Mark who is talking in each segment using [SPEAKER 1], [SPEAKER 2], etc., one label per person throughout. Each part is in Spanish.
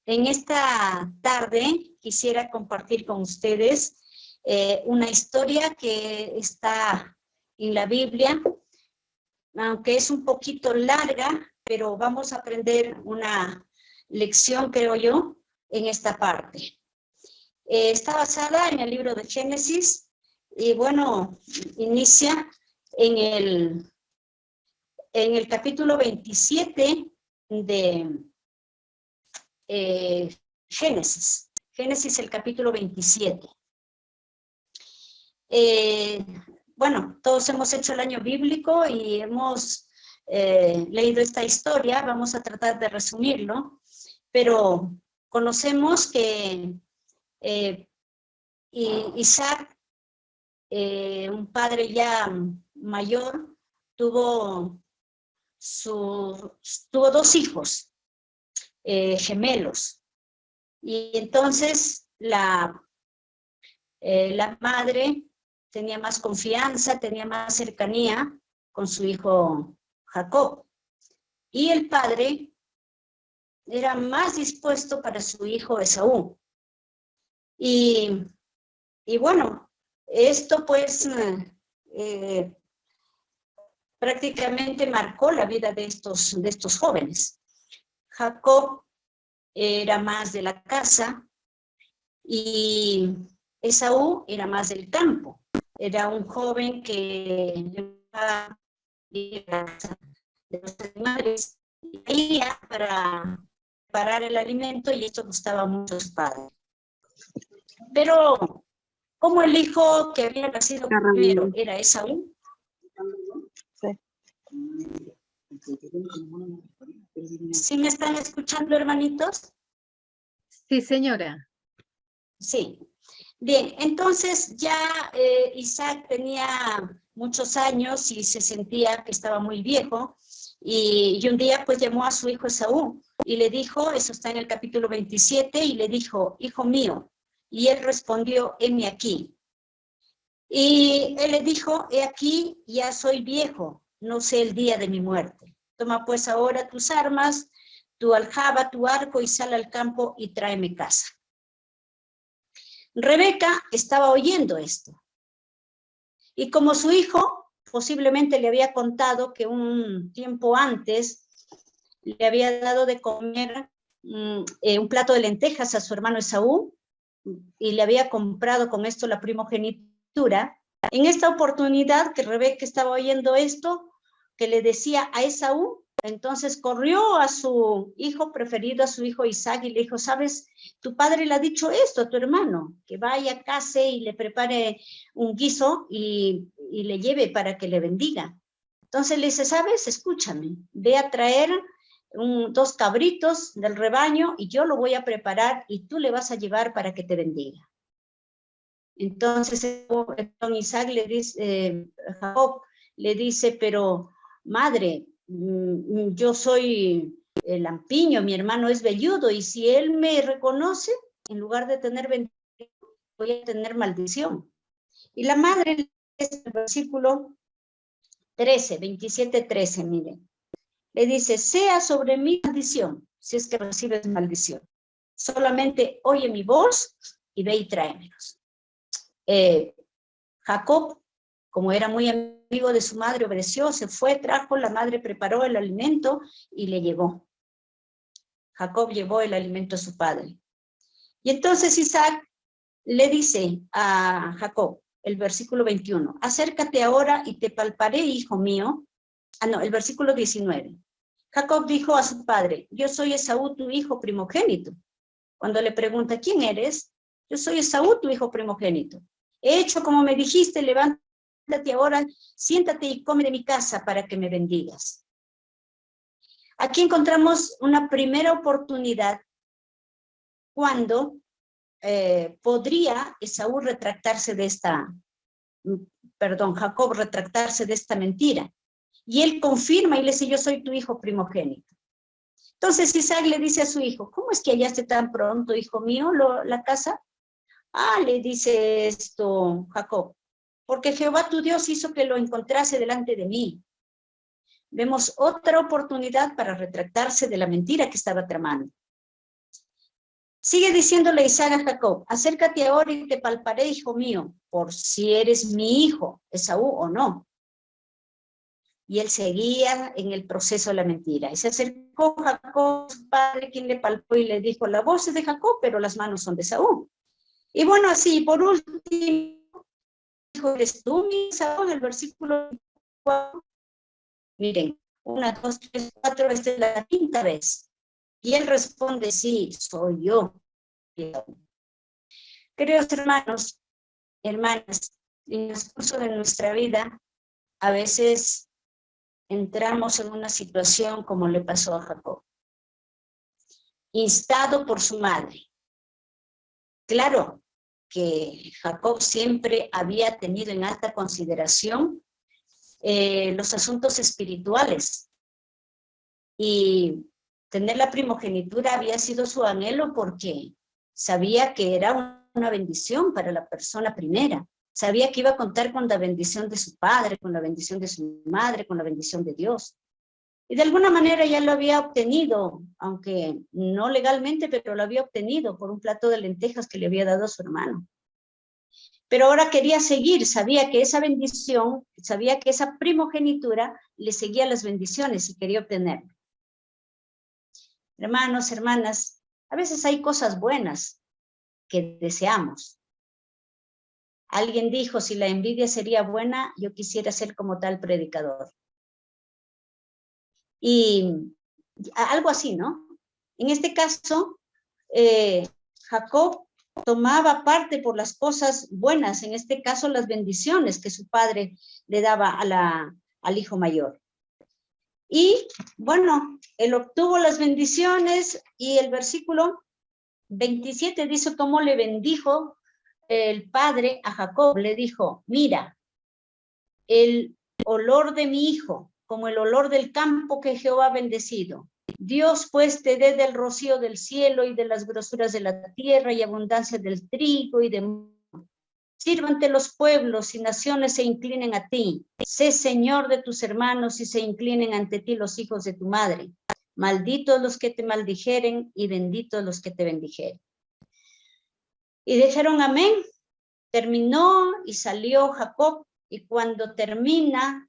[SPEAKER 1] En esta tarde quisiera compartir con ustedes una historia que está en la Biblia, aunque es un poquito larga, pero vamos a aprender una lección, creo yo, en esta parte. Está basada en el libro de Génesis y bueno, inicia en el capítulo 27 de Génesis. Génesis, el capítulo 27. Bueno, todos hemos hecho el año bíblico y hemos leído esta historia. Vamos a tratar de resumirlo, pero conocemos que Isaac, un padre ya mayor, tuvo dos hijos gemelos, y entonces la madre tenía más confianza, tenía más cercanía con su hijo Jacob, y el padre era más dispuesto para su hijo Esaú. Y bueno, esto pues prácticamente marcó la vida de estos jóvenes. Jacob era más de la casa y Esaú era más del campo. Era un joven que llevaba de los animales y iba para preparar el alimento, y esto gustaba mucho a su padre. Pero como el hijo que había nacido primero era Esaú, ¿sí me están escuchando, hermanitos?
[SPEAKER 2] Sí, señora.
[SPEAKER 1] Sí. Bien, entonces ya Isaac tenía muchos años y se sentía que estaba muy viejo, y un día pues llamó a su hijo Esaú y le dijo, eso está en el capítulo 27, y le dijo, hijo mío, y él respondió, heme aquí. Y él le dijo, he aquí, ya soy viejo, no sé el día de mi muerte. Toma pues ahora tus armas, tu aljaba, tu arco, y sal al campo y tráeme caza. Rebeca estaba oyendo esto, y como su hijo posiblemente le había contado que un tiempo antes le había dado de comer un plato de lentejas a su hermano Esaú, y le había comprado con esto la primogenitura, en esta oportunidad que Rebeca estaba oyendo esto, que le decía a Esaú, entonces corrió a su hijo preferido, a su hijo Isaac, y le dijo, ¿sabes? Tu padre le ha dicho esto a tu hermano, que vaya a casa y le prepare un guiso y le lleve para que le bendiga. Entonces le dice, ¿sabes? Escúchame, ve a traer 2 cabritos del rebaño y yo lo voy a preparar y tú le vas a llevar para que te bendiga. Entonces Isaac le dice, Jacob le dice, pero madre, yo soy el lampiño, mi hermano es velludo, y si él me reconoce, en lugar de tener bendición, voy a tener maldición. Y la madre le dice en el versículo 13, 27-13, miren, le dice, sea sobre mí maldición, si es que recibes maldición. Solamente oye mi voz y ve y tráemelos. Jacob, como era muy amigo de su madre, obedeció, se fue, trajo, la madre preparó el alimento y le llevó. Jacob llevó el alimento a su padre. Y entonces Isaac le dice a Jacob, el versículo 21, acércate ahora y te palparé, hijo mío. El versículo 19. Jacob dijo a su padre, yo soy Esaú, tu hijo primogénito. Cuando le pregunta, ¿quién eres? Yo soy Esaú, tu hijo primogénito. He hecho como me dijiste, levántate ahora, siéntate y come de mi casa para que me bendigas. Aquí encontramos una primera oportunidad cuando podría Esaú retractarse de Jacob retractarse de esta mentira. Y él confirma y le dice, yo soy tu hijo primogénito. Entonces Isaac le dice a su hijo, ¿cómo es que hallaste tan pronto, hijo mío, la casa? Le dice esto Jacob, porque Jehová tu Dios hizo que lo encontrase delante de mí. vemos otra oportunidad para retractarse de la mentira que estaba tramando. Sigue diciéndole Isaac a Jacob, acércate ahora y te palparé, hijo mío, por si eres mi hijo, Esaú o no. Y él seguía en el proceso de la mentira. Y se acercó Jacob, su padre, quien le palpó y le dijo, la voz es de Jacob, pero las manos son de Esaú. Y bueno, así, por último, dijo, ¿eres tú mi Esaú? En el versículo 4. Miren, 1, 2, 3, 4, esta es la quinta vez. Y él responde, sí, soy yo. Queridos hermanos, hermanas, en el curso de nuestra vida, a veces entramos en una situación como le pasó a Jacob, instado por su madre. Claro que Jacob siempre había tenido en alta consideración los asuntos espirituales, y tener la primogenitura había sido su anhelo porque sabía que era una bendición para la persona primera. Sabía que iba a contar con la bendición de su padre, con la bendición de su madre, con la bendición de Dios. Y de alguna manera ya lo había obtenido, aunque no legalmente, pero lo había obtenido por un plato de lentejas que le había dado a su hermano. Pero ahora quería seguir, sabía que esa bendición, sabía que esa primogenitura le seguía las bendiciones y quería obtenerlo. Hermanos, hermanas, a veces hay cosas buenas que deseamos. Alguien dijo, si la envidia sería buena, yo quisiera ser como tal predicador. Y algo así, ¿no? En este caso, Jacob tomaba parte por las cosas buenas, en este caso las bendiciones que su padre le daba al hijo mayor. Y bueno, él obtuvo las bendiciones y el versículo 27 dice cómo le bendijo el padre a Jacob. Le dijo, mira, el olor de mi hijo, como el olor del campo que Jehová ha bendecido. Dios pues te dé del rocío del cielo y de las grosuras de la tierra y abundancia del trigo y de... Sírvante los pueblos y naciones se inclinen a ti. Sé señor de tus hermanos y se inclinen ante ti los hijos de tu madre. Malditos los que te maldijeren y benditos los que te bendijeren. Y dijeron amén. Terminó y salió Jacob, y cuando termina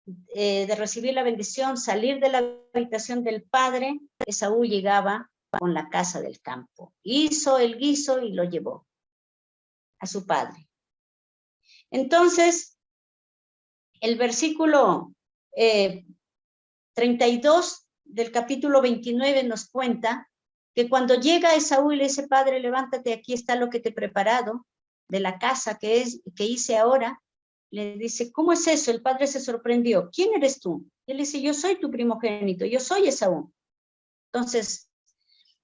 [SPEAKER 1] de recibir la bendición, salir de la habitación del padre, Esaú llegaba con la casa del campo. Hizo el guiso y lo llevó a su padre. Entonces, el versículo 32 del capítulo 29 nos cuenta que cuando llega Esaú y le dice, padre, levántate, aquí está lo que te he preparado de la casa que hice ahora, le dice, ¿cómo es eso? El padre se sorprendió. ¿Quién eres tú? Y él dice, yo soy tu primogénito, yo soy Esaú. Entonces,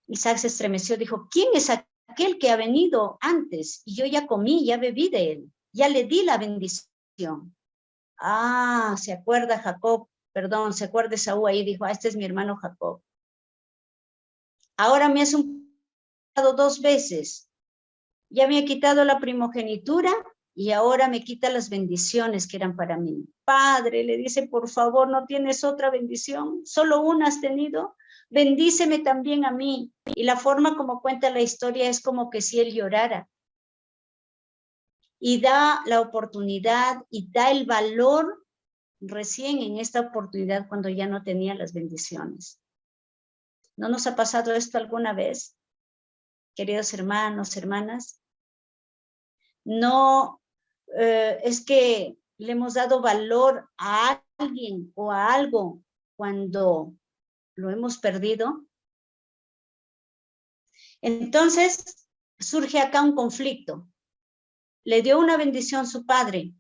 [SPEAKER 1] Isaac se estremeció, dijo, ¿quién es aquel que ha venido antes? Y yo ya comí, ya bebí de él, ya le di la bendición. Ah, se acuerda Jacob, perdón, se acuerda Esaú ahí, dijo, este es mi hermano Jacob. Ahora me has humillado 2 veces. Ya me ha quitado la primogenitura y ahora me quita las bendiciones que eran para mí. Padre, le dice, por favor, ¿no tienes otra bendición? ¿Solo una has tenido? Bendíceme también a mí. Y la forma como cuenta la historia es como que si él llorara. Y da la oportunidad y da el valor recién en esta oportunidad cuando ya no tenía las bendiciones. ¿No nos ha pasado esto alguna vez, queridos hermanos, hermanas? No es que le hemos dado valor a alguien o a algo cuando lo hemos perdido. Entonces surge acá un conflicto. Le dio una bendición su padre,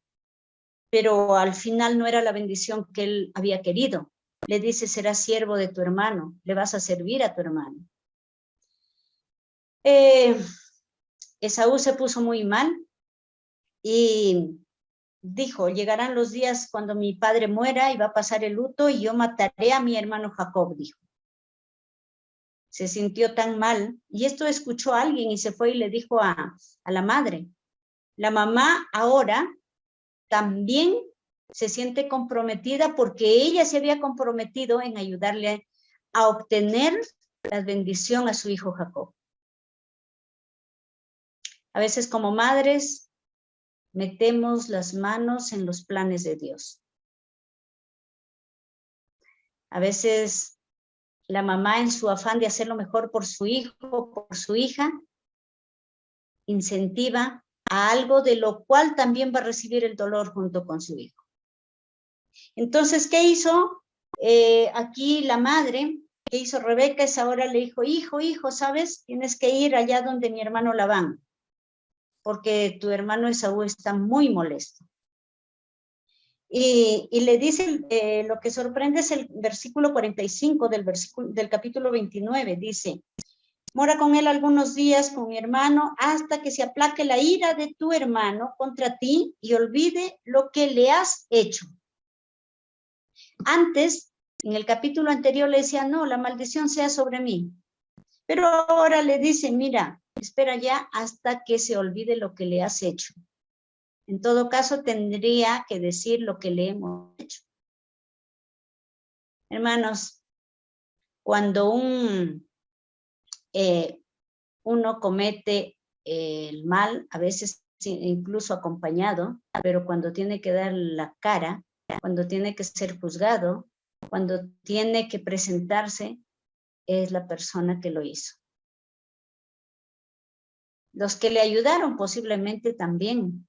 [SPEAKER 1] pero al final no era la bendición que él había querido. Le dice, serás siervo de tu hermano, le vas a servir a tu hermano. Esaú se puso muy mal y dijo, llegarán los días cuando mi padre muera y va a pasar el luto y yo mataré a mi hermano Jacob, dijo. Se sintió tan mal y esto escuchó a alguien y se fue y le dijo a la madre. La mamá ahora también se siente comprometida porque ella se había comprometido en ayudarle a obtener la bendición a su hijo Jacob. A veces como madres metemos las manos en los planes de Dios. A veces la mamá, en su afán de hacer lo mejor por su hijo, por su hija, incentiva a algo de lo cual también va a recibir el dolor junto con su hijo. Entonces, ¿qué hizo aquí la madre? ¿Qué hizo Rebeca? Es ahora le dijo, hijo, ¿sabes? Tienes que ir allá donde mi hermano Labán, porque tu hermano Esaú está muy molesto. Y le dice, lo que sorprende es el versículo 45 del capítulo 29, dice, mora con él algunos días con mi hermano hasta que se aplaque la ira de tu hermano contra ti y olvide lo que le has hecho. Antes, en el capítulo anterior le decía, no, la maldición sea sobre mí. Pero ahora le dice, mira, espera ya hasta que se olvide lo que le has hecho. En todo caso, tendría que decir lo que le hemos hecho. Hermanos, cuando uno comete el mal, a veces incluso acompañado, pero cuando tiene que dar la cara, cuando tiene que ser juzgado, cuando tiene que presentarse, es la persona que lo hizo. Los que le ayudaron posiblemente también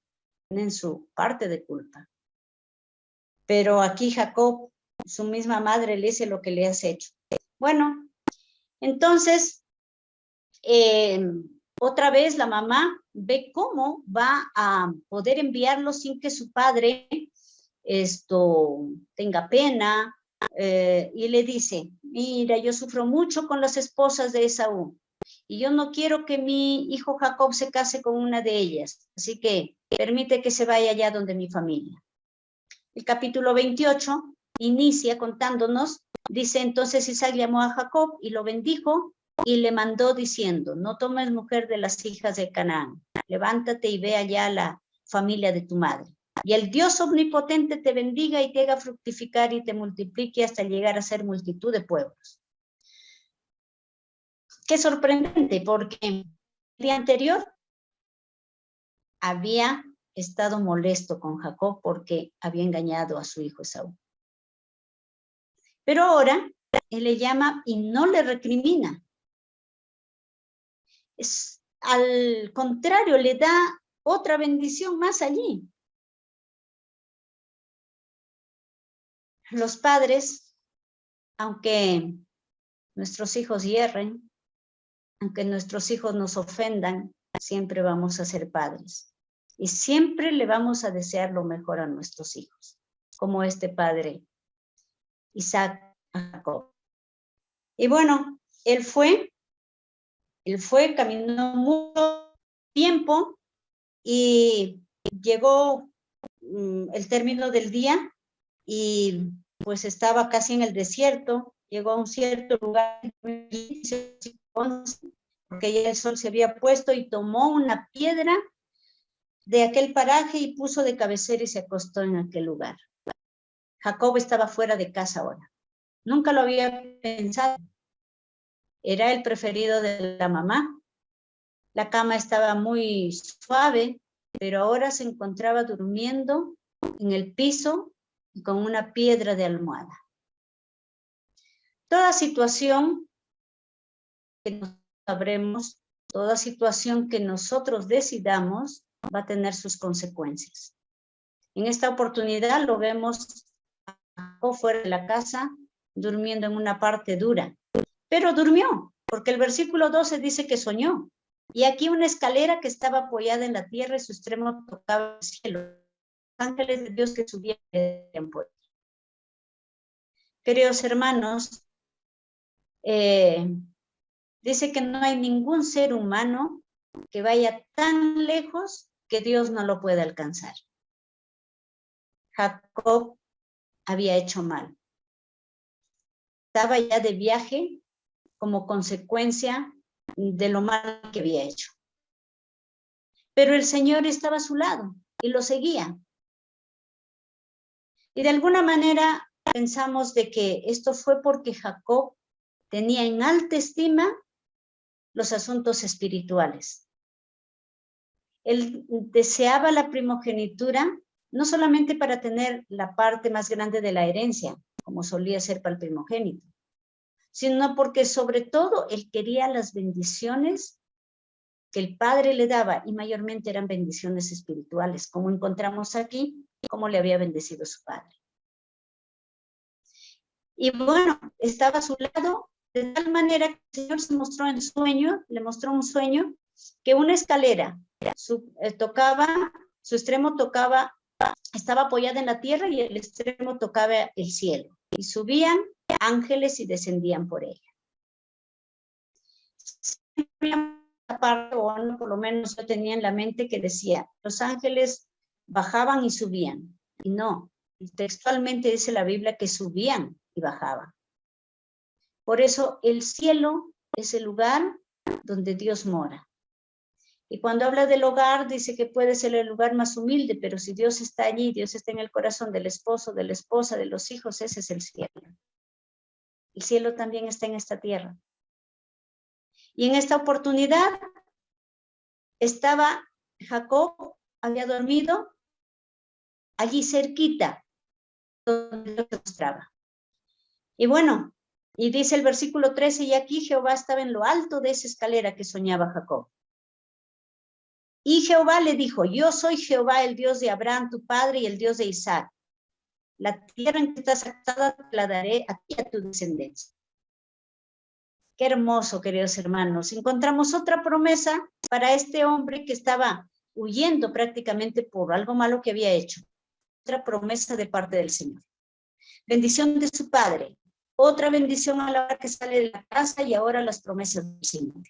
[SPEAKER 1] tienen su parte de culpa. Pero aquí Jacob, su misma madre, le dice lo que le has hecho. Bueno, entonces, otra vez la mamá ve cómo va a poder enviarlo sin que su padre tenga pena, y le dice, mira, yo sufro mucho con las esposas de Esaú, y yo no quiero que mi hijo Jacob se case con una de ellas, así que permite que se vaya allá donde mi familia. El capítulo 28 inicia contándonos, dice, entonces Isaac llamó a Jacob y lo bendijo y le mandó diciendo, no tomes mujer de las hijas de Canaán, levántate y ve allá a la familia de tu madre. Y el Dios omnipotente te bendiga y te haga fructificar y te multiplique hasta llegar a ser multitud de pueblos. Qué sorprendente, porque el día anterior había estado molesto con Jacob porque había engañado a su hijo Esaú. Pero ahora él le llama y no le recrimina. Al contrario, le da otra bendición más allí. Los padres, aunque nuestros hijos hierren, aunque nuestros hijos nos ofendan, siempre vamos a ser padres. Y siempre le vamos a desear lo mejor a nuestros hijos, como este padre Isaac a Jacob. Y bueno, él fue, caminó mucho tiempo y llegó el término del día y pues estaba casi en el desierto, llegó a un cierto lugar, porque ya el sol se había puesto y tomó una piedra de aquel paraje y puso de cabecera y se acostó en aquel lugar. Jacob estaba fuera de casa ahora. Nunca lo había pensado. Era el preferido de la mamá. La cama estaba muy suave, pero ahora se encontraba durmiendo en el piso y con una piedra de almohada. Toda situación que nos sabremos, toda situación que nosotros decidamos, va a tener sus consecuencias. En esta oportunidad lo vemos fuera de la casa, durmiendo en una parte dura. Pero durmió, porque el versículo 12 dice que soñó. Y aquí una escalera que estaba apoyada en la tierra y su extremo tocaba el cielo. Los ángeles de Dios que subían por él. Queridos hermanos, dice que no hay ningún ser humano que vaya tan lejos que Dios no lo pueda alcanzar. Jacob había hecho mal. Estaba ya de viaje como consecuencia de lo mal que había hecho. Pero el Señor estaba a su lado y lo seguía. Y de alguna manera pensamos de que esto fue porque Jacob tenía en alta estima los asuntos espirituales. Él deseaba la primogenitura, no solamente para tener la parte más grande de la herencia, como solía ser para el primogénito, sino porque sobre todo él quería las bendiciones que el padre le daba, y mayormente eran bendiciones espirituales, como encontramos aquí, como le había bendecido su padre. Y bueno, estaba a su lado, de tal manera que el Señor se mostró en sueño, le mostró un sueño, que una escalera su extremo tocaba, estaba apoyada en la tierra y el extremo tocaba el cielo. Y subían ángeles y descendían por ella. Parte, o no, por lo menos yo tenía en la mente que decía, los ángeles bajaban y subían. Y no, textualmente dice la Biblia que subían y bajaban. Por eso el cielo es el lugar donde Dios mora. Y cuando habla del hogar, dice que puede ser el lugar más humilde, pero si Dios está allí, Dios está en el corazón del esposo, de la esposa, de los hijos, ese es el cielo. El cielo también está en esta tierra. Y en esta oportunidad estaba Jacob, había dormido allí cerquita, donde Dios se mostraba. Y bueno, y dice el versículo 13, y aquí Jehová estaba en lo alto de esa escalera que soñaba Jacob. Y Jehová le dijo, yo soy Jehová, el Dios de Abraham, tu padre, y el Dios de Isaac. La tierra en que estás acostada te la daré a ti y a tu descendencia. Qué hermoso, queridos hermanos. Encontramos otra promesa para este hombre que estaba huyendo prácticamente por algo malo que había hecho. Otra promesa de parte del Señor. Bendición de su padre. Otra bendición a la hora que sale de la casa, y ahora las promesas del Señor.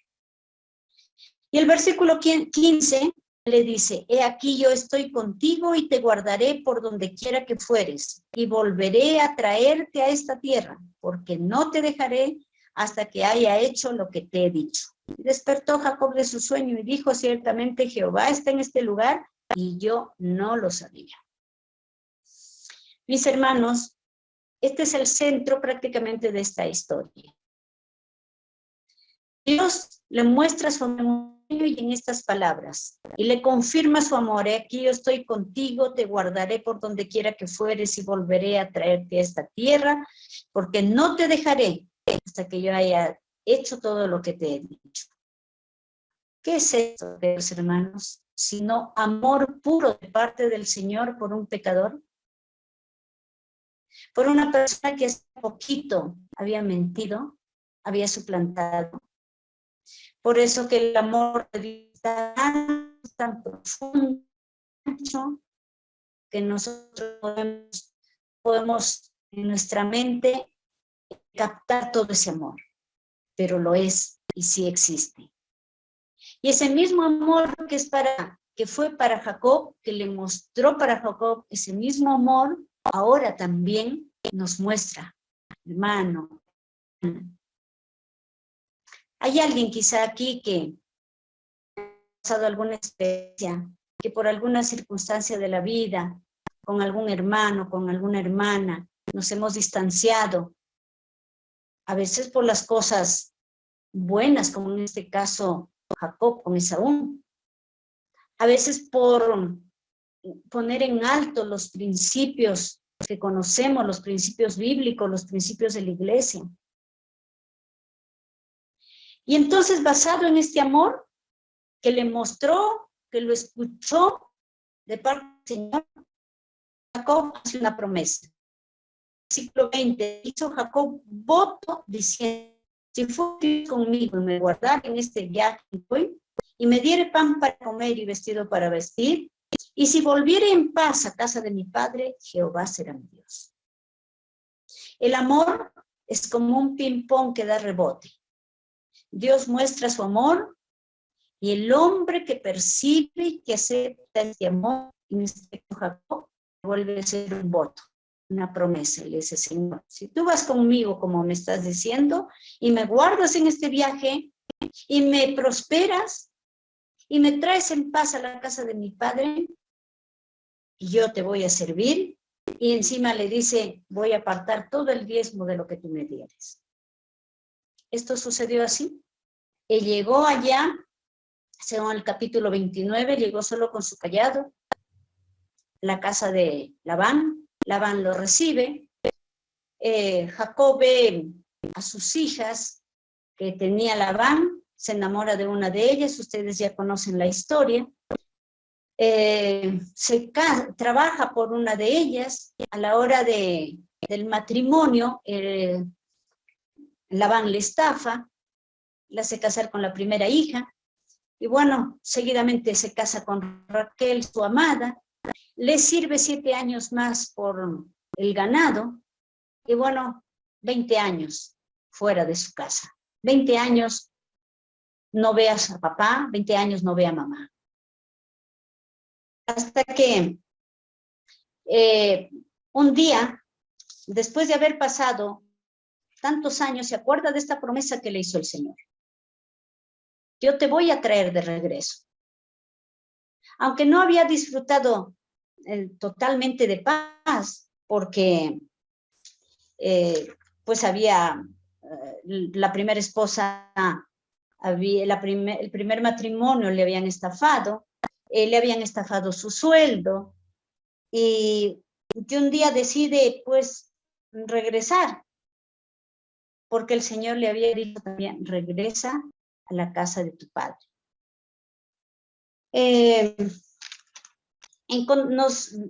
[SPEAKER 1] Y el versículo 15 le dice, he aquí yo estoy contigo y te guardaré por donde quiera que fueres, y volveré a traerte a esta tierra, porque no te dejaré hasta que haya hecho lo que te he dicho. Y despertó Jacob de su sueño y dijo, ciertamente Jehová está en este lugar, y yo no lo sabía. Mis hermanos, este es el centro prácticamente de esta historia. Dios le muestra su amor y en estas palabras, y le confirma su amor. Aquí yo estoy contigo, te guardaré por donde quiera que fueres y volveré a traerte a esta tierra, porque no te dejaré hasta que yo haya hecho todo lo que te he dicho. ¿Qué es esto, hermanos? Sino amor puro de parte del Señor por un pecador. Por una persona que hace poquito había mentido, había suplantado. Por eso que el amor de Dios está tan profundo, que nosotros podemos en nuestra mente captar todo ese amor, pero lo es y sí existe. Y ese mismo amor que fue para Jacob, que le mostró para Jacob, ese mismo amor ahora también nos muestra, hermano. Hay alguien quizá aquí que ha pasado alguna experiencia, que por alguna circunstancia de la vida, con algún hermano, con alguna hermana, nos hemos distanciado, a veces por las cosas buenas, como en este caso Jacob con Esaú, a veces por poner en alto los principios que conocemos, los principios bíblicos, los principios de la iglesia. Y entonces, basado en este amor que le mostró, que lo escuchó de parte del Señor, Jacob hace una promesa. Versículo 20, hizo Jacob voto diciendo, si fueres conmigo y me guardar en este viaje hoy, y me diere pan para comer y vestido para vestir, y si volviere en paz a casa de mi padre, Jehová será mi Dios. El amor es como un ping-pong que da rebote. Dios muestra su amor, y el hombre que percibe y que acepta este amor, en este caso Jacob, vuelve a ser un voto, una promesa. Le dice, Señor, si tú vas conmigo como me estás diciendo, y me guardas en este viaje, y me prosperas, y me traes en paz a la casa de mi padre, y yo te voy a servir, y encima le dice, voy a apartar todo el diezmo de lo que tú me dieres. Esto sucedió así. Él llegó allá, según el capítulo 29, llegó solo con su cayado, la casa de Labán. Labán lo recibe. Jacob ve a sus hijas que tenía Labán, se enamora de una de ellas, ustedes ya conocen la historia. Trabaja por una de ellas. A la hora del matrimonio, Labán le estafa, le hace casar con la primera hija, y bueno, seguidamente se casa con Raquel, su amada, le sirve 7 años más por el ganado, y bueno, 20 años fuera de su casa, 20 años no ve a su papá, 20 años no ve a mamá. Hasta que un día, después de haber pasado tantos años, se acuerda de esta promesa que le hizo el Señor. Yo te voy a traer de regreso. Aunque no había disfrutado totalmente de paz, porque pues había la primera esposa, el primer matrimonio le habían estafado su sueldo, y que un día decide pues regresar, porque el Señor le había dicho también, regresa a la casa de tu padre.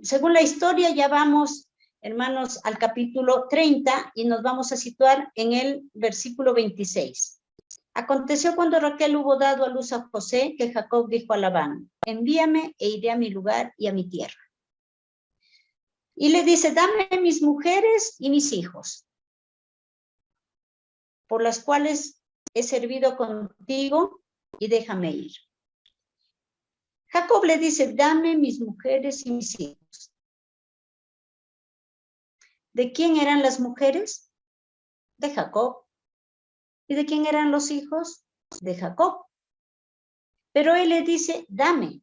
[SPEAKER 1] Según la historia, ya vamos, hermanos, al capítulo 30 y nos vamos a situar en el versículo 26. Aconteció cuando Raquel hubo dado a luz a José, que Jacob dijo a Labán, envíame e iré a mi lugar y a mi tierra. Y le dice, dame mis mujeres y mis hijos, por las cuales he servido contigo, y déjame ir. Jacob le dice, dame mis mujeres y mis hijos. ¿De quién eran las mujeres? De Jacob. ¿Y de quién eran los hijos? De Jacob. Pero él le dice, dame.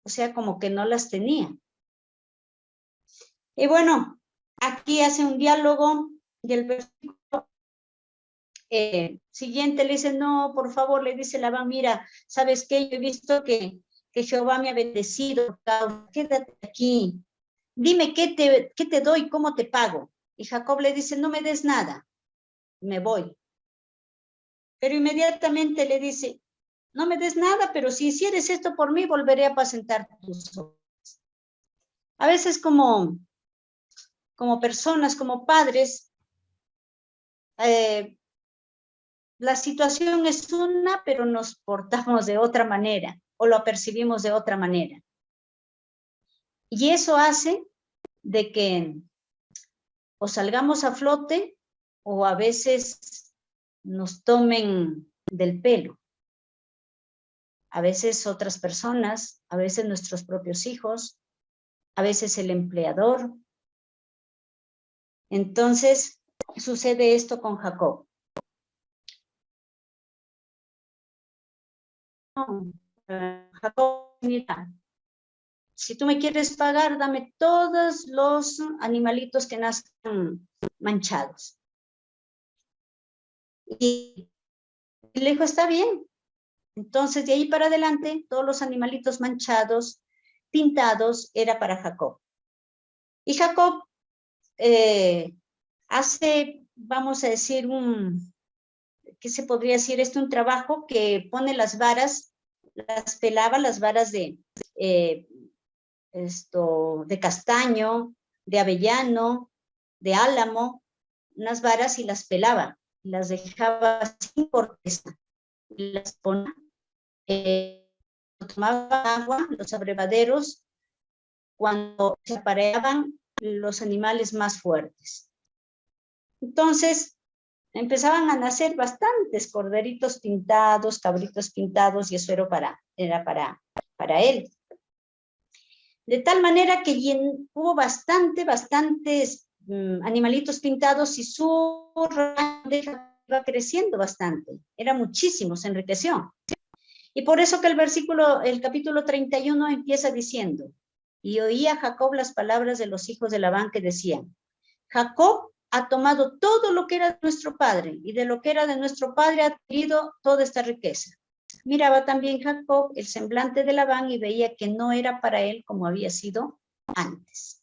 [SPEAKER 1] O sea, como que no las tenía. Y bueno, aquí hace un diálogo y el versículo siguiente le dice, no, por favor, le dice Labán, mira, ¿sabes qué? Yo he visto que Jehová me ha bendecido, quédate aquí. Dime, ¿qué te doy? ¿Cómo te pago? Y Jacob le dice, no me des nada, me voy. Pero inmediatamente le dice, no me des nada, pero si hicieres esto por mí, volveré a apacentar tus ovejas. A veces como personas, como padres, la situación es una, pero nos portamos de otra manera, o lo percibimos de otra manera. Y eso hace de que o salgamos a flote, o a veces nos tomen del pelo. A veces otras personas, a veces nuestros propios hijos, a veces el empleador. Entonces, sucede esto con Jacob. Jacob, mira, si tú me quieres pagar, dame todos los animalitos que nazcan manchados. Y le dijo, está bien. Entonces, de ahí para adelante, todos los animalitos manchados, pintados, era para Jacob. Y Jacob hace, vamos a decir, ¿qué se podría decir? Un trabajo que pone las varas, las pelaba, las varas de castaño, de avellano, de álamo, unas varas, y las pelaba, las dejaba sin corteza, y las ponía, tomaba agua, los abrevaderos, cuando se apareaban los animales más fuertes. Entonces, empezaban a nacer bastantes corderitos pintados, cabritos pintados, y eso era para él. De tal manera que hubo bastantes animalitos pintados, y su rango iba creciendo bastante. Era muchísimo, se enriqueció. Y por eso que el capítulo 31 empieza diciendo, y oía Jacob las palabras de los hijos de Labán que decían: Jacob ha tomado todo lo que era de nuestro padre, y de lo que era de nuestro padre ha adquirido toda esta riqueza. Miraba también Jacob el semblante de Labán y veía que no era para él como había sido antes.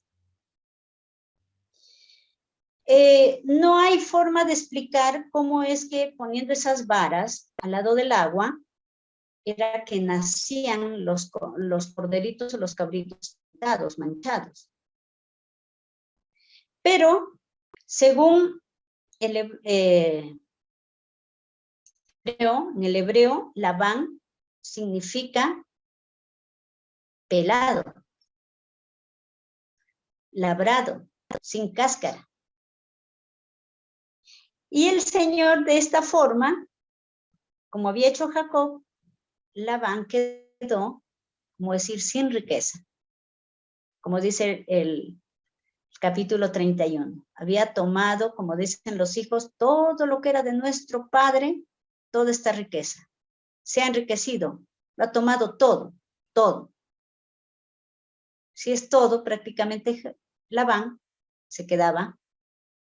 [SPEAKER 1] No hay forma de explicar cómo es que poniendo esas varas al lado del agua, era que nacían los corderitos o los cabritos manchados. Pero, según en el hebreo, Labán significa pelado, labrado, sin cáscara. Y el Señor, de esta forma, como había hecho Jacob, Labán quedó, como decir, sin riqueza. Como dice el capítulo 31. Había tomado, como dicen los hijos, todo lo que era de nuestro padre, toda esta riqueza. Se ha enriquecido, lo ha tomado todo, todo. Si es todo, prácticamente Labán se quedaba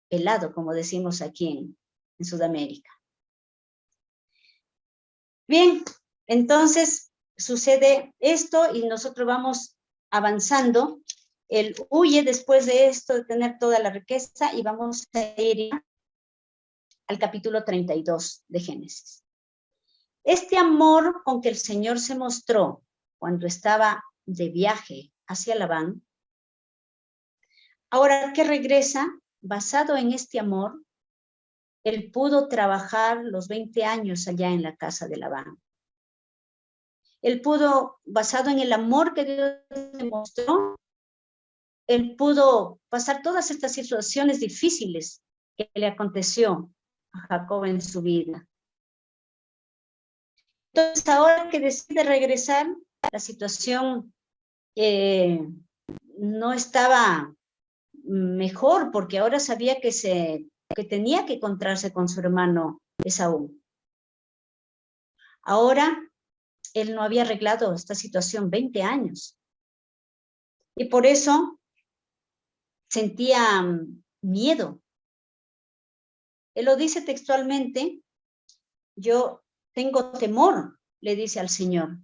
[SPEAKER 1] pelado, como decimos aquí en Sudamérica. Bien, entonces sucede esto y nosotros vamos avanzando. Él huye después de esto, de tener toda la riqueza, y vamos a ir al capítulo 32 de Génesis. Este amor con que el Señor se mostró cuando estaba de viaje hacia Labán, ahora que regresa, basado en este amor, él pudo trabajar los 20 años allá en la casa de Labán. Él pudo, basado en el amor que Dios le mostró, él pudo pasar todas estas situaciones difíciles que le aconteció a Jacob en su vida. Entonces, ahora que decide regresar, la situación no estaba mejor, porque ahora sabía que tenía que encontrarse con su hermano Esaú. Ahora, él no había arreglado esta situación 20 años. Y por eso sentía miedo. Él lo dice textualmente: yo tengo temor, le dice al Señor.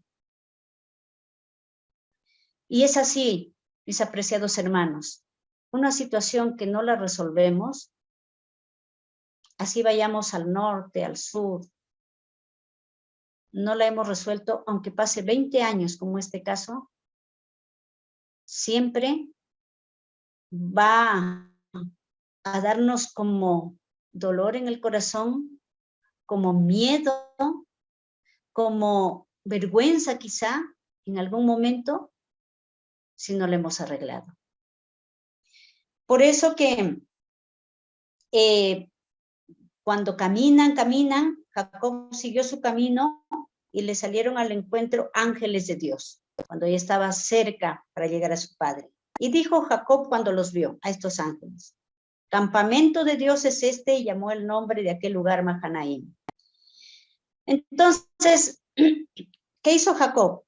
[SPEAKER 1] Y es así, mis apreciados hermanos, una situación que no la resolvemos, así vayamos al norte, al sur, no la hemos resuelto, aunque pase 20 años como este caso, siempre va a darnos como dolor en el corazón, como miedo, como vergüenza quizá en algún momento, si no lo hemos arreglado. Por eso que cuando caminan, Jacob siguió su camino y le salieron al encuentro ángeles de Dios, cuando ya estaba cerca para llegar a su padre. Y dijo Jacob cuando los vio, a estos ángeles: campamento de Dios es este, y llamó el nombre de aquel lugar Mahanaim. Entonces, ¿qué hizo Jacob?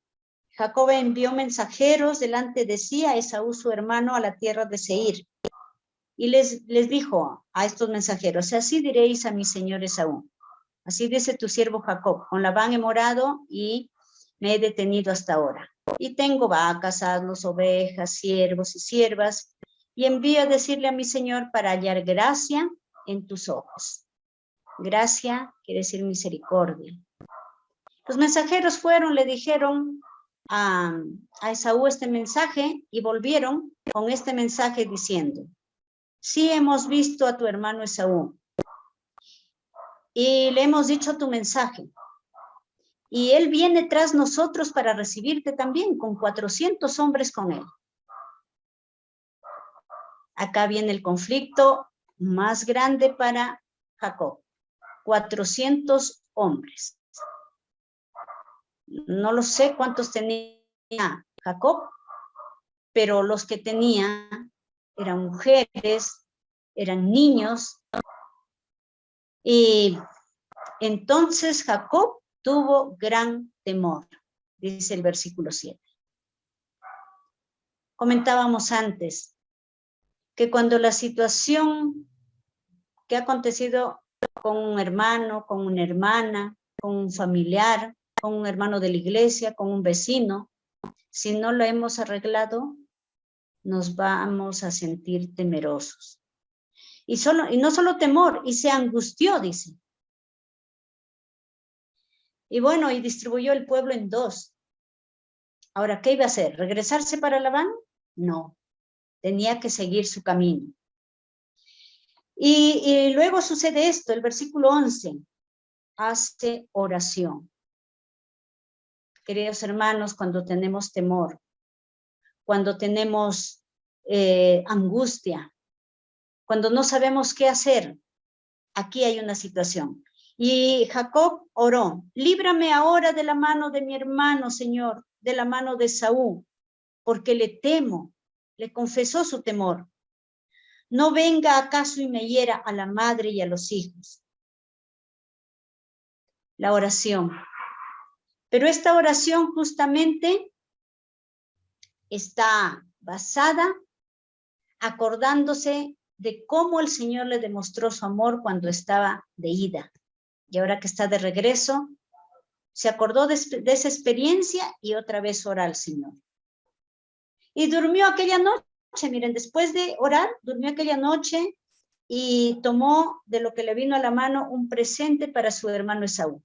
[SPEAKER 1] Jacob envió mensajeros delante de sí a Esaú su hermano a la tierra de Seir. Y les dijo a estos mensajeros: así diréis a mi señor Esaú, así dice tu siervo Jacob, con Labán he morado y me he detenido hasta ahora. Y tengo vacas, asnos, ovejas, siervos y siervas, y envío a decirle a mi señor para hallar gracia en tus ojos. Gracia quiere decir misericordia. Los mensajeros fueron, le dijeron a Esaú este mensaje, y volvieron con este mensaje diciendo: sí, hemos visto a tu hermano Esaú y le hemos dicho tu mensaje, y él viene tras nosotros para recibirte también, con 400 hombres con él. Acá viene el conflicto más grande para Jacob: 400 hombres. No lo sé cuántos tenía Jacob, pero los que tenía eran mujeres, eran niños. Y entonces Jacob tuvo gran temor, dice el versículo 7. comentábamos antes, que cuando la situación que ha acontecido con un hermano, con una hermana, con un familiar, con un hermano de la iglesia, con un vecino, si no lo hemos arreglado, nos vamos a sentir temerosos. Y no solo temor, y se angustió, dice. Y bueno, y distribuyó el pueblo en dos. Ahora, ¿qué iba a hacer? ¿Regresarse para Labán? No, tenía que seguir su camino. Y luego sucede esto, el versículo 11, hace oración. Queridos hermanos, cuando tenemos temor, cuando tenemos angustia, cuando no sabemos qué hacer, aquí hay una situación. Y Jacob oró, líbrame ahora de la mano de mi hermano, Señor, de la mano de Esaú, porque le temo, le confesó su temor. No venga acaso y me hiera a la madre y a los hijos. La oración. Pero esta oración justamente está basada acordándose de cómo el Señor le demostró su amor cuando estaba de ida. Y ahora que está de regreso, se acordó de esa experiencia y otra vez ora al Señor. Y durmió aquella noche, miren, después de orar, durmió aquella noche y tomó de lo que le vino a la mano un presente para su hermano Esaú.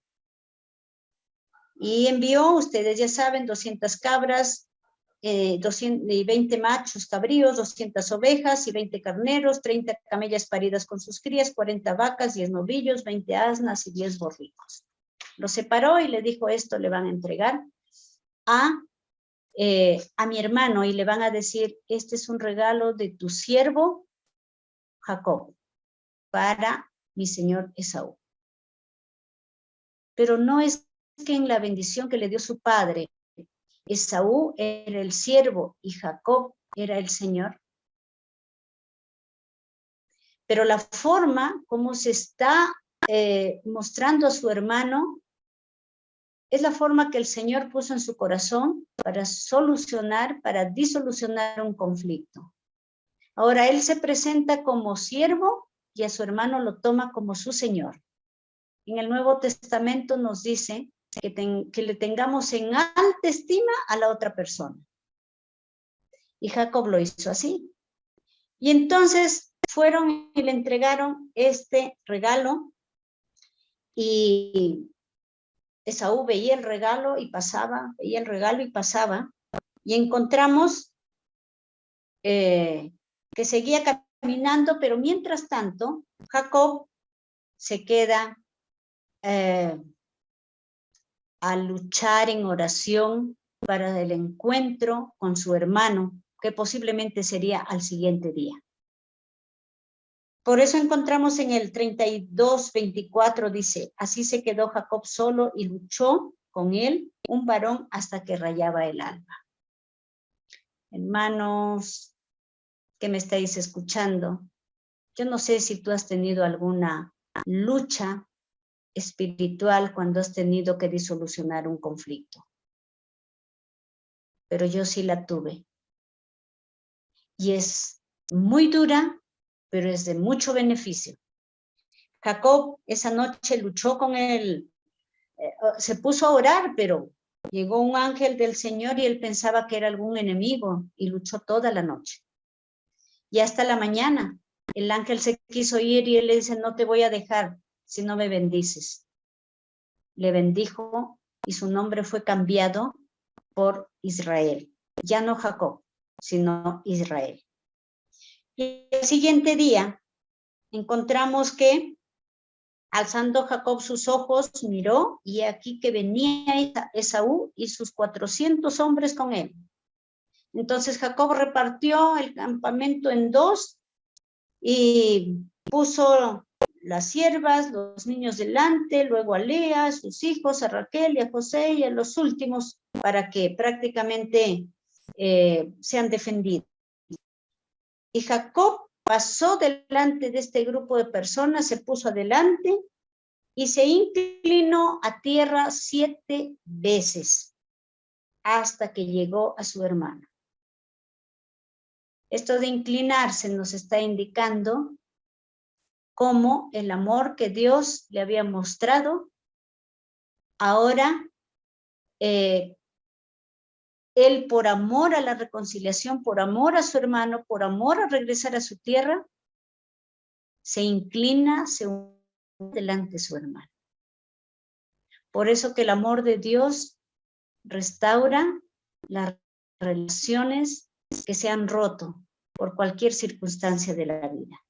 [SPEAKER 1] Y envió, ustedes ya saben, 200 cabras, 220 machos cabríos, 200 ovejas y 20 carneros, 30 camellas paridas con sus crías, 40 vacas, 10 novillos, 20 asnas y 10 borricos. Lo separó y le dijo, esto le van a entregar a mi hermano y le van a decir, este es un regalo de tu siervo Jacob para mi señor Esaú. Pero no es que en la bendición que le dio su padre, Esaú era el siervo y Jacob era el Señor. Pero la forma como se está mostrando a su hermano es la forma que el Señor puso en su corazón para solucionar, para disolucionar un conflicto. Ahora él se presenta como siervo y a su hermano lo toma como su Señor. En el Nuevo Testamento nos dice que le tengamos en alta estima a la otra persona. Y Jacob lo hizo así. Y entonces fueron y le entregaron este regalo y Esaú veía el regalo y pasaba, veía el regalo y pasaba, y encontramos que seguía caminando, pero mientras tanto, Jacob se queda a luchar en oración para el encuentro con su hermano, que posiblemente sería al siguiente día. Por eso encontramos en el 32:24, dice, así se quedó Jacob solo y luchó con él un varón hasta que rayaba el alba. Hermanos que me estáis escuchando, yo no sé si tú has tenido alguna lucha espiritual cuando has tenido que disolucionar un conflicto. Pero yo sí la tuve. Y es muy dura, pero es de mucho beneficio. Jacob esa noche luchó con él, se puso a orar, pero llegó un ángel del Señor y él pensaba que era algún enemigo y luchó toda la noche. Y hasta la mañana el ángel se quiso ir y él le dice, no te voy a dejar si no me bendices. Le bendijo y su nombre fue cambiado por Israel. Ya no Jacob, sino Israel. Y el siguiente día encontramos que alzando Jacob sus ojos, miró, y aquí que venía Esaú y sus 400 hombres con él. Entonces Jacob repartió el campamento en dos y puso las siervas, los niños delante, luego a Lea, a sus hijos, a Raquel y a José y a los últimos, para que prácticamente sean defendidos. Y Jacob pasó delante de este grupo de personas, se puso adelante y se inclinó a tierra 7 veces hasta que llegó a su hermano. Esto de inclinarse nos está indicando cómo el amor que Dios le había mostrado, ahora él por amor a la reconciliación, por amor a su hermano, por amor a regresar a su tierra, se inclina, se une delante de su hermano. Por eso que el amor de Dios restaura las relaciones que se han roto por cualquier circunstancia de la vida.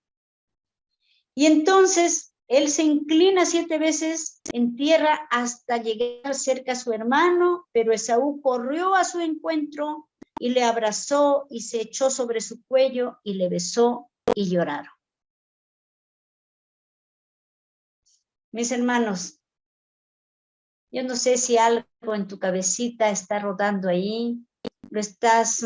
[SPEAKER 1] Y entonces él se inclina 7 veces en tierra hasta llegar cerca a su hermano, pero Esaú corrió a su encuentro y le abrazó y se echó sobre su cuello y le besó y lloraron. Mis hermanos, yo no sé si algo en tu cabecita está rodando ahí, lo estás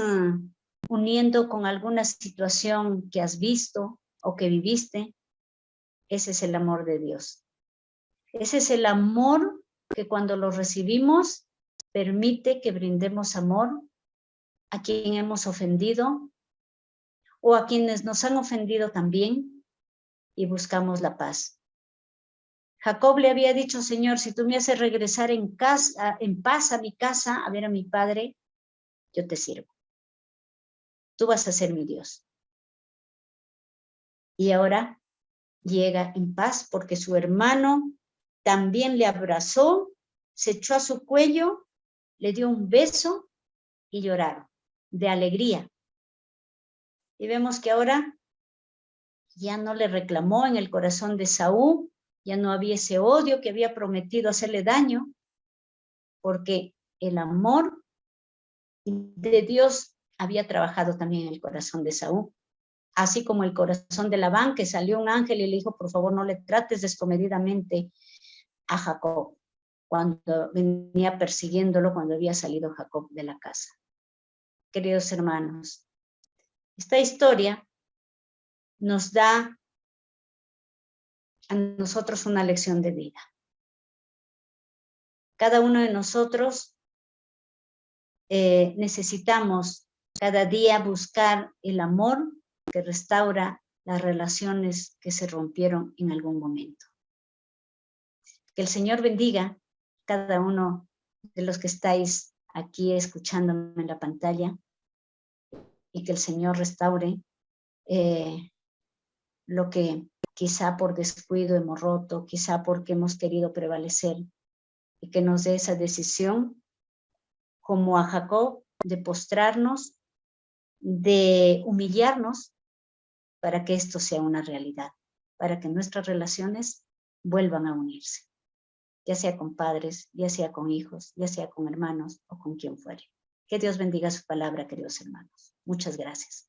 [SPEAKER 1] uniendo con alguna situación que has visto o que viviste. Ese es el amor de Dios. Ese es el amor que cuando lo recibimos permite que brindemos amor a quien hemos ofendido o a quienes nos han ofendido también y buscamos la paz. Jacob le había dicho, Señor, si tú me haces regresar en paz a mi casa, a ver a mi padre, yo te sirvo. Tú vas a ser mi Dios. Y ahora llega en paz porque su hermano también le abrazó, se echó a su cuello, le dio un beso y lloraron de alegría. Y vemos que ahora ya no le reclamó en el corazón de Esaú, ya no había ese odio que había prometido hacerle daño, porque el amor de Dios había trabajado también en el corazón de Esaú, así como el corazón de Labán, que salió un ángel y le dijo, por favor, no le trates descomedidamente a Jacob, cuando venía persiguiéndolo, cuando había salido Jacob de la casa. Queridos hermanos, esta historia nos da a nosotros una lección de vida. Cada uno de nosotros necesitamos cada día buscar el amor que restaura las relaciones que se rompieron en algún momento. Que el Señor bendiga cada uno de los que estáis aquí escuchándome en la pantalla y que el Señor restaure lo que quizá por descuido hemos roto, quizá porque hemos querido prevalecer, y que nos dé esa decisión, como a Jacob, de postrarnos, de humillarnos, para que esto sea una realidad, para que nuestras relaciones vuelvan a unirse, ya sea con padres, ya sea con hijos, ya sea con hermanos o con quien fuere. Que Dios bendiga su palabra, queridos hermanos. Muchas gracias.